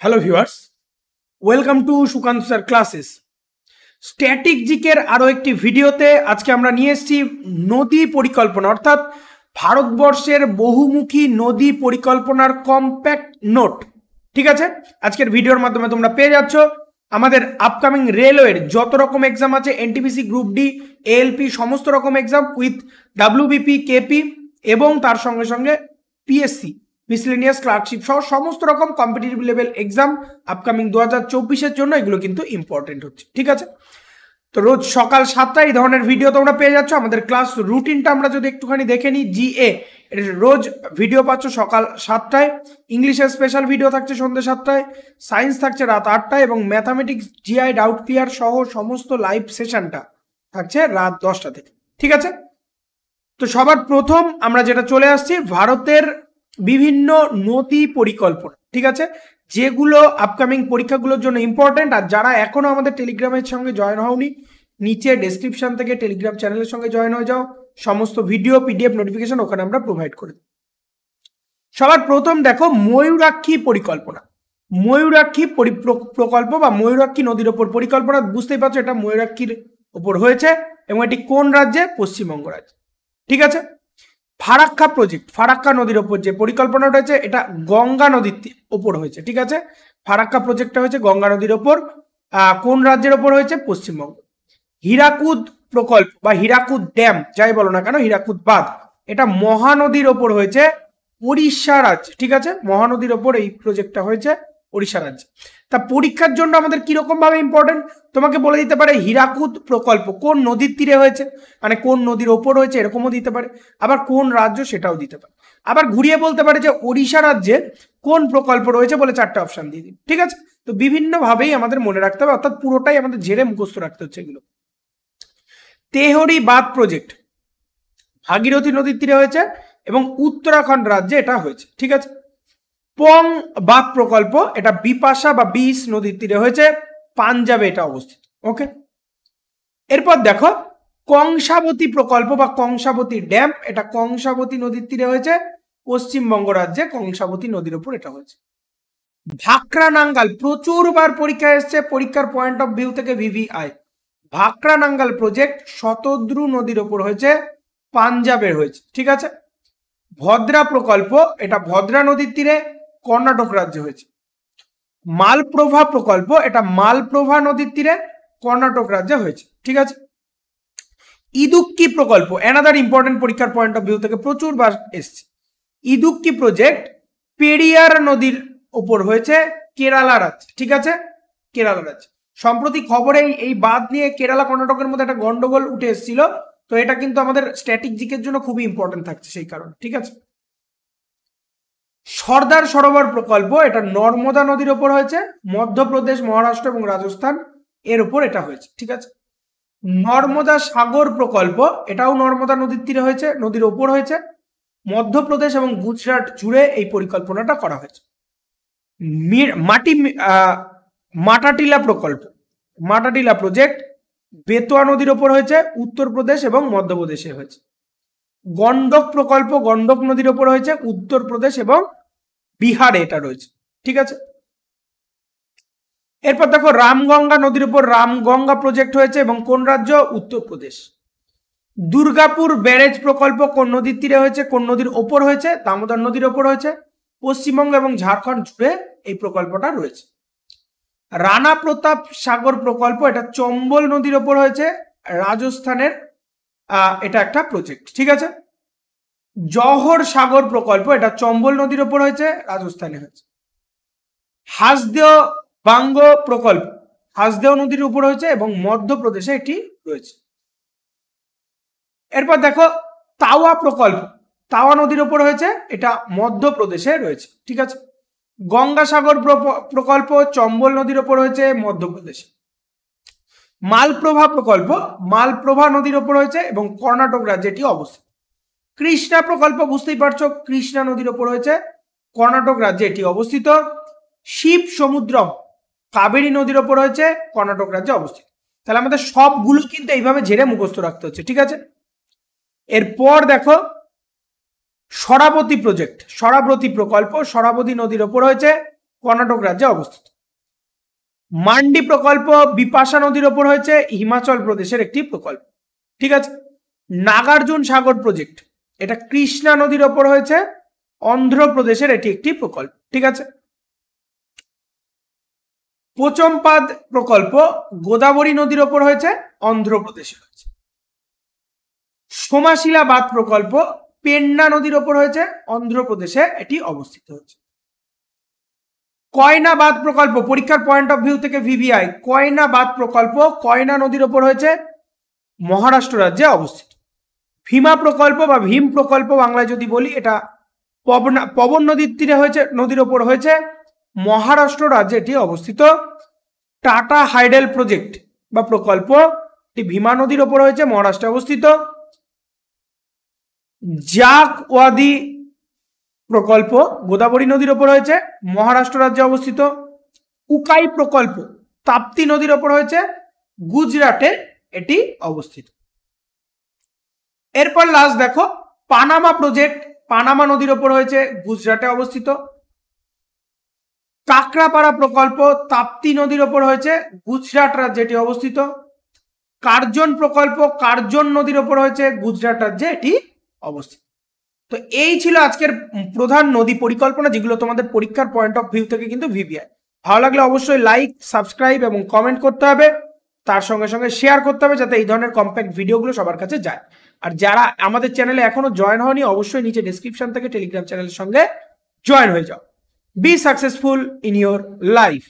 Hello viewers, welcome to Sukanta sir classes. Static জিকের আরও একটি ভিডিওতে আজকে আমরা নিয়ে এসেছি নদী পরিকল্পনা, অর্থাৎ ভারতবর্ষের বহুমুখী নদী পরিকল্পনার কম্প্যাক্ট নোট। ঠিক আছে, আজকের ভিডিওর মাধ্যমে তোমরা পেয়ে যাচ্ছ আমাদের আপকামিং রেলওয়ের যত রকম এক্সাম আছে, এনটিপিসি, গ্রুপ ডি, এএলপি, সমস্ত রকম এক্সাম উইথ ডাব্লিউবিপি, কেপি এবং তার সঙ্গে সঙ্গে পিএসসি মিসলেনিয়াস ক্লার্কশিপ সহ সমস্ত রকম কম্পিটিটিভ লেভেল এক্সাম আপকামিং 2024-এর জন্য এগুলো কিন্তু ইম্পর্টেন্ট হচ্ছে। ঠিক আছে, তো রোজ সকাল 7টায় এই ধরনের ভিডিও তোমরা পেয়ে যাচ্ছ। আমাদের ক্লাস রুটিনটা আমরা যদি একটুখানি দেখে নিই, জিএ রোজ ভিডিও পাচ্ছ সকাল 7টায়, ইংলিশের স্পেশাল ভিডিও থাকছে সন্ধ্যে 7টায়, সায়েন্স থাকছে রাত 8টায় এবং ম্যাথামেটিক্স, জিআই, ডাউট ক্লিয়ার সহ সমস্ত লাইভ সেশনটা থাকছে রাত 10টা থেকে। ঠিক আছে, তো সবার প্রথম আমরা যেটা চলে আসছি ভারতের বিভিন্ন নদী পরিকল্পনা। ঠিক আছে, যেগুলো আপকামিং পরীক্ষাগুলোর জন্য ইম্পর্টেন্ট। আর যারা এখনো আমাদের টেলিগ্রামের সঙ্গে জয়েন হওনি, নিচে ডেসক্রিপশন থেকে টেলিগ্রাম চ্যানেলের সঙ্গে জয়েন হয়ে যাও, সমস্ত ভিডিও পিডিএফ নোটিফিকেশন ওখানে আমরা প্রোভাইড করি। সবার প্রথম দেখো ময়ূরাক্ষী পরিকল্পনা, ময়ূরাক্ষী প্রকল্প বা ময়ূরাক্ষী নদীর ওপর পরিকল্পনা। বুঝতেই পারছো এটা ময়ূরাক্ষীর ওপর হয়েছে এবং এটি কোন রাজ্যে? পশ্চিমবঙ্গ রাজ্যে। ঠিক আছে, ফারাক্কা প্রজেক্ট, ফারাক্কা নদীর ওপর যে পরিকল্পনা রয়েছে এটা গঙ্গা নদীর ওপর হয়েছে। ঠিক আছে, ফারাক্কা প্রজেক্টটা হয়েছে গঙ্গা নদীর ওপর। কোন রাজ্যের ওপর হয়েছে? পশ্চিমবঙ্গ। হীরাকুদ প্রকল্প বা হীরাকুদ ড্যাম যাই বলো না কেন, হীরাকুদ বাঁধ, এটা মহানদীর ওপর হয়েছে উড়িষ্যা রাজ্য। ঠিক আছে, মহানদীর ওপর এই প্রজেক্টটা হয়েছে উড়িষ্যা রাজ্যে। তা পরীক্ষার জন্য আমাদের কিরকম ভাবে ইম্পর্টেন্ট তোমাকে বলে দিতে পারে, হীরাকুদ প্রকল্প কোন নদীর তীরে হয়েছে, মানে কোন নদীর ওপর হয়েছে এরকমও দিতে পারে, আবার কোন রাজ্য সেটাও দিতে পারে, আবার ঘুরিয়ে বলতে পারে যে ওড়িশা রাজ্যে কোন প্রকল্প রয়েছে বলে 4টে অপশন দিয়ে দিই। ঠিক আছে, তো বিভিন্ন ভাবেই আমাদের মনে রাখতে হবে, অর্থাৎ পুরোটাই আমাদের ঝেড়ে মুখস্থ রাখতে হচ্ছে এগুলো। তেহরি বাঁধ প্রজেক্ট ভাগীরথী নদীর তীরে হয়েছে এবং উত্তরাখণ্ড রাজ্যে এটা হয়েছে। ঠিক আছে, পং বাঁধ প্রকল্প এটা বিপাশা বা বিস নদীর তীরে হয়েছে, পাঞ্জাবে এটা অবস্থিত। ওকে, এরপর দেখো কংসাবতী প্রকল্প বা কংসাবতী ড্যাম, এটা কংসাবতী নদীর তীরে হয়েছে, পশ্চিমবঙ্গ রাজ্যে কংসাবতী নদীর উপর এটা হয়েছে। ভাকরা নাঙ্গাল প্রচুর বার পরীক্ষা এসছে, পরীক্ষার পয়েন্ট অফ ভিউ থেকে ভিভিআই। ভাকরা নাঙ্গাল প্রজেক্ট শতদ্রু নদীর উপর হয়েছে, পাঞ্জাবের হয়েছে। ঠিক আছে, ভদ্রা প্রকল্প এটা ভদ্রা নদীর তীরে, কর্ণাটক রাজ্যে হয়েছে। মালপ্রভা প্রকল্প এটা মালপ্রভা নদীর তীরে, কর্ণাটক রাজ্যে হয়েছে। ঠিক আছে, ইদুক্কি প্রকল্প অ্যানাদার ইম্পর্টেন্ট, পরীক্ষার পয়েন্ট অফ ভিউ থেকে প্রচুর বার এসছে। ইদুক্কি প্রজেক্ট পেরিয়ার নদীর ওপর হয়েছে, কেরালা রাজ্য। ঠিক আছে, কেরালা রাজ্য। সম্প্রতি খবরে এই বাঁধ নিয়ে কেরালা কর্ণাটকের মধ্যে একটা গন্ডগোল উঠে এসেছিল, তো এটা কিন্তু আমাদের স্ট্যাটিক জিকের জন্য খুবই ইম্পর্টেন্ট থাকছে সেই কারণে। ঠিক আছে, সর্দার সরোবর প্রকল্প এটা নর্মদা নদীর ওপর হয়েছে, মধ্যপ্রদেশ, মহারাষ্ট্র এবং রাজস্থান এর উপর এটা হয়েছে। ঠিক আছে, নর্মদা সাগর প্রকল্প এটাও নর্মদা নদীর তীরে হয়েছে, নদীর ওপর হয়েছে, মধ্যপ্রদেশ এবং গুজরাট জুড়ে এই পরিকল্পনাটা করা হয়েছে। মাটাটিলা প্রকল্প, মাটাটিলা প্রজেক্ট বেতোয়া নদীর ওপর হয়েছে, উত্তরপ্রদেশ এবং মধ্যপ্রদেশে হয়েছে। গন্ডক প্রকল্প গন্ডক নদীর ওপর হয়েছে, উত্তরপ্রদেশ এবং বিহারে এটা রয়েছে। ঠিক আছে, এরপর দেখো রামগঙ্গা নদীর উপর রামগঙ্গা প্রজেক্ট হয়েছে এবং কোন রাজ্য? উত্তরপ্রদেশ। দুর্গাপুর ব্যারেজ প্রকল্প কোন নদীর তীরে হয়েছে, কোন নদীর ওপর হয়েছে? দামোদর নদীর ওপর হয়েছে, পশ্চিমবঙ্গ এবং ঝাড়খণ্ড জুড়ে এই প্রকল্পটা রয়েছে। রানা প্রতাপ সাগর প্রকল্প এটা চম্বল নদীর ওপর হয়েছে, রাজস্থানের এটা একটা প্রজেক্ট। ঠিক আছে, জহর সাগর প্রকল্প এটা চম্বল নদীর ওপর হয়েছে, রাজস্থানে হয়েছে। হাসদেও বাঙ্গ প্রকল্প হাসদেও নদীর উপর হয়েছে এবং মধ্যপ্রদেশে এটি রয়েছে। এরপর দেখো তাওয়া প্রকল্প, তাওয়া নদীর উপর হয়েছে, এটা মধ্যপ্রদেশে রয়েছে। ঠিক আছে, গঙ্গাসাগর প্রকল্প চম্বল নদীর উপর হয়েছে, মধ্যপ্রদেশে। মালপ্রভা প্রকল্প মালপ্রভা নদীর উপর হয়েছে এবং কর্ণাটক রাজ্যে এটি অবস্থিত। কৃষ্ণা প্রকল্প বুঝতেই পারছো, কৃষ্ণা নদীর উপর হয়েছে, কর্ণাটক রাজ্যে এটি অবস্থিত। শিব সমুদ্রম কাবেরী নদীর ওপর হয়েছে, কর্ণাটক রাজ্যে অবস্থিত। তাহলে আমাদের সবগুলো কিন্তু এইভাবে ঝেড়ে মুখস্থ রাখতে হচ্ছে। ঠিক আছে, এরপর দেখো শরাবতী প্রজেক্ট, শরাবতী প্রকল্প শরাবতী নদীর ওপর হয়েছে, কর্ণাটক রাজ্যে অবস্থিত। মান্ডি প্রকল্প বিপাশা নদীর ওপর হয়েছে, হিমাচল প্রদেশের একটি প্রকল্প। ঠিক আছে। নাগার্জুন সাগর প্রজেক্ট, এটা কৃষ্ণা নদীর ওপর হয়েছে, অন্ধ্রপ্রদেশের এটি একটি প্রকল্প। ঠিক আছে। পোচমপাদ প্রকল্প গোদাবরী নদীর ওপর হয়েছে, অন্ধ্রপ্রদেশে হয়েছে। সোমাশিলা বাঁধ প্রকল্প পেন্না নদীর ওপর হয়েছে, অন্ধ্রপ্রদেশে এটি অবস্থিত হয়েছে। কয়না বাঁধ প্রকল্প, পরীক্ষার পয়েন্ট অফ ভিউ থেকে ভিভিআই, কয়না বাঁধ প্রকল্প কয়না নদীর ওপর হয়েছে, মহারাষ্ট্র রাজ্যে অবস্থিত। ভীমা প্রকল্প বা ভীম প্রকল্প বাংলায় যদি বলি, এটা পবন নদীর তীরে হয়েছে, নদীর ওপর হয়েছে, মহারাষ্ট্র রাজ্যে এটি অবস্থিত। টাটা হাইডেল প্রজেক্ট বা প্রকল্প, এটি ভীমা নদীর ওপর হয়েছে, মহারাষ্ট্রে অবস্থিত। জাকওয়াদি প্রকল্প গোদাবরী নদীর ওপর হয়েছে, মহারাষ্ট্র রাজ্যে অবস্থিত। উকাই প্রকল্প তাপ্তি নদীর ওপর হয়েছে, গুজরাটে এটি অবস্থিত। এরপর লাস্ট দেখো, পানামা প্রজেক্ট পানামা নদীর ওপর হয়েছে, গুজরাটে অবস্থিত। কাকরাপাড়া প্রকল্প তাপ্তি নদীর ওপর হয়েছে, গুজরাট রাজ্যে এটি অবস্থিত। কার্জন প্রকল্প কার্জন নদীর ওপর হয়েছে, গুজরাট রাজ্যে এটি অবস্থিত। তো এই ছিল আজকের প্রধান নদী পরিকল্পনা, যেগুলো তোমাদের পরীক্ষার পয়েন্ট অফ ভিউ থেকে কিন্তু ভিভিআই। ভালো লাগলে অবশ্যই লাইক, সাবস্ক্রাইব এবং কমেন্ট করতে হবে, তার সঙ্গে সঙ্গে শেয়ার করতে হবে, যাতে এই ধরনের কম্প্যাক্ট ভিডিওগুলো সবার কাছে যায়। আর যারা আমাদের চ্যানেলে এখনো জয়েন হয়নি, অবশ্যই নিচে ডেসক্রিপশন থেকে টেলিগ্রাম চ্যানেলের সঙ্গে জয়েন হয়ে যাও। Be successful in your life.